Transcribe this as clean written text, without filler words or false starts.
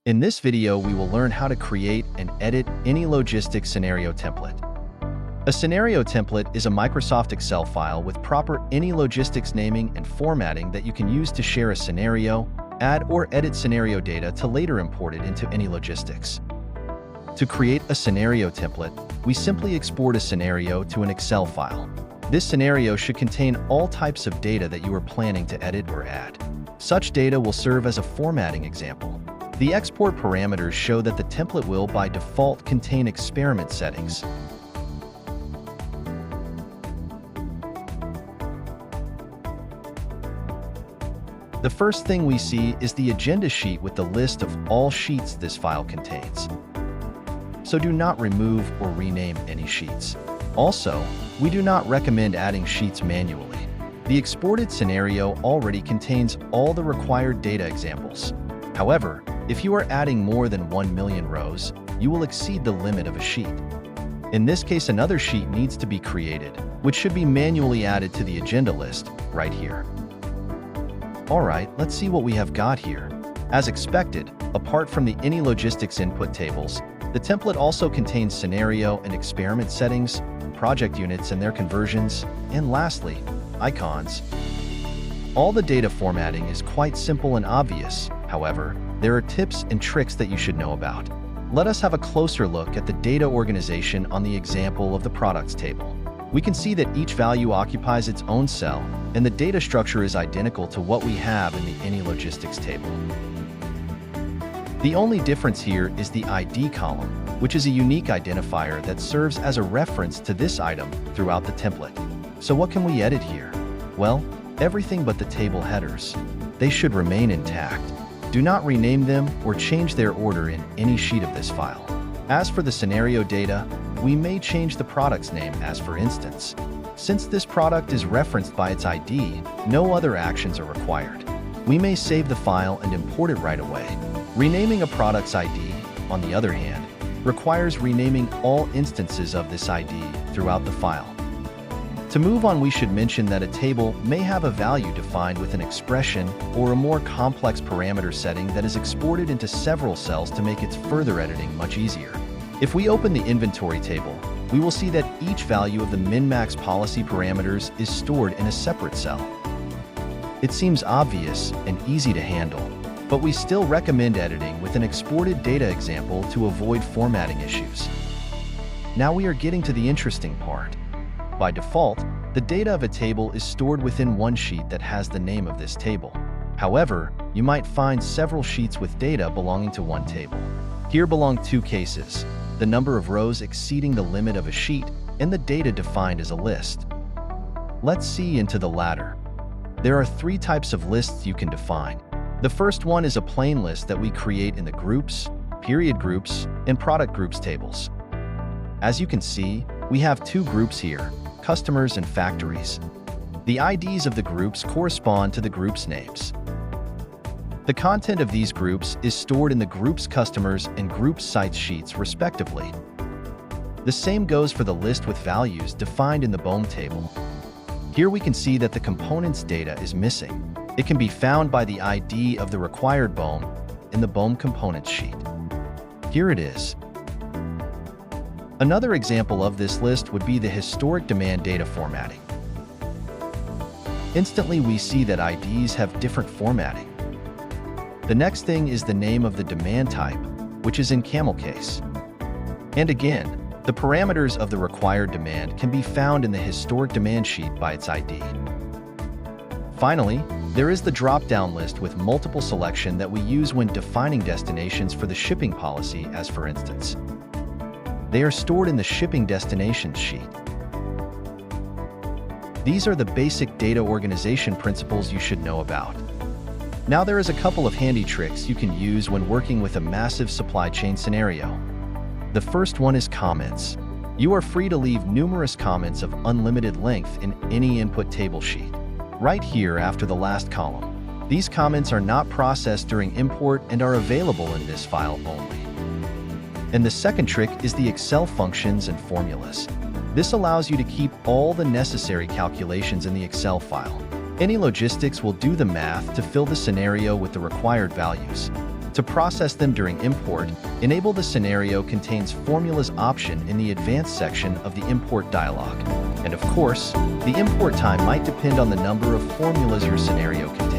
In this video, we will learn how to create and edit Anylogistix scenario template. A scenario template is a Microsoft Excel file with proper Anylogistix naming and formatting that you can use to share a scenario, add or edit scenario data to later import it into Anylogistix. To create a scenario template, we simply export a scenario to an Excel file. This scenario should contain all types of data that you are planning to edit or add. Such data will serve as a formatting example. The export parameters show that the template will, by default, contain experiment settings. The first thing we see is the agenda sheet with the list of all sheets this file contains. So do not remove or rename any sheets. Also, we do not recommend adding sheets manually. The exported scenario already contains all the required data examples. However, if you are adding more than 1 million rows, you will exceed the limit of a sheet. In this case, another sheet needs to be created, which should be manually added to the agenda list right here. Alright, let's see what we have got here. As expected, apart from the Anylogistix input tables, the template also contains scenario and experiment settings, project units and their conversions, and lastly, icons. All the data formatting is quite simple and obvious. However, there are tips and tricks that you should know about. Let us have a closer look at the data organization on the example of the products table. We can see that each value occupies its own cell, and the data structure is identical to what we have in the Anylogistix table. The only difference here is the ID column, which is a unique identifier that serves as a reference to this item throughout the template. So what can we edit here? Well, everything but the table headers. They should remain intact. Do not rename them or change their order in any sheet of this file. As for the scenario data, we may change the product's name as for instance. Since this product is referenced by its ID, no other actions are required. We may save the file and import it right away. Renaming a product's ID, on the other hand, requires renaming all instances of this ID throughout the file. To move on, we should mention that a table may have a value defined with an expression or a more complex parameter setting that is exported into several cells to make its further editing much easier. If we open the inventory table, we will see that each value of the min-max policy parameters is stored in a separate cell. It seems obvious and easy to handle, but we still recommend editing with an exported data example to avoid formatting issues. Now we are getting to the interesting part. By default, the data of a table is stored within one sheet that has the name of this table. However, you might find several sheets with data belonging to one table. Here belong two cases: the number of rows exceeding the limit of a sheet and the data defined as a list. Let's see into the latter. There are three types of lists you can define. The first one is a plain list that we create in the groups, period groups, and product groups tables. As you can see, we have two groups here: customers and factories. The IDs of the groups correspond to the groups' names. The content of these groups is stored in the group's customers and group sites sheets respectively. The same goes for the list with values defined in the BOM table. Here we can see that the components data is missing. It can be found by the ID of the required BOM in the BOM components sheet. Here it is. Another example of this list would be the historic demand data formatting. Instantly, we see that IDs have different formatting. The next thing is the name of the demand type, which is in camel case. And again, the parameters of the required demand can be found in the historic demand sheet by its ID. Finally, there is the drop-down list with multiple selection that we use when defining destinations for the shipping policy, as for instance. They are stored in the shipping destinations sheet. These are the basic data organization principles you should know about. Now there is a couple of handy tricks you can use when working with a massive supply chain scenario. The first one is comments. You are free to leave numerous comments of unlimited length in any input table sheet, right here after the last column. These comments are not processed during import and are available in this file only. And the second trick is the Excel functions and formulas. This allows you to keep all the necessary calculations in the Excel file. Anylogistix will do the math to fill the scenario with the required values. To process them during import, enable the scenario contains formulas option in the advanced section of the import dialog. And of course, the import time might depend on the number of formulas your scenario contains.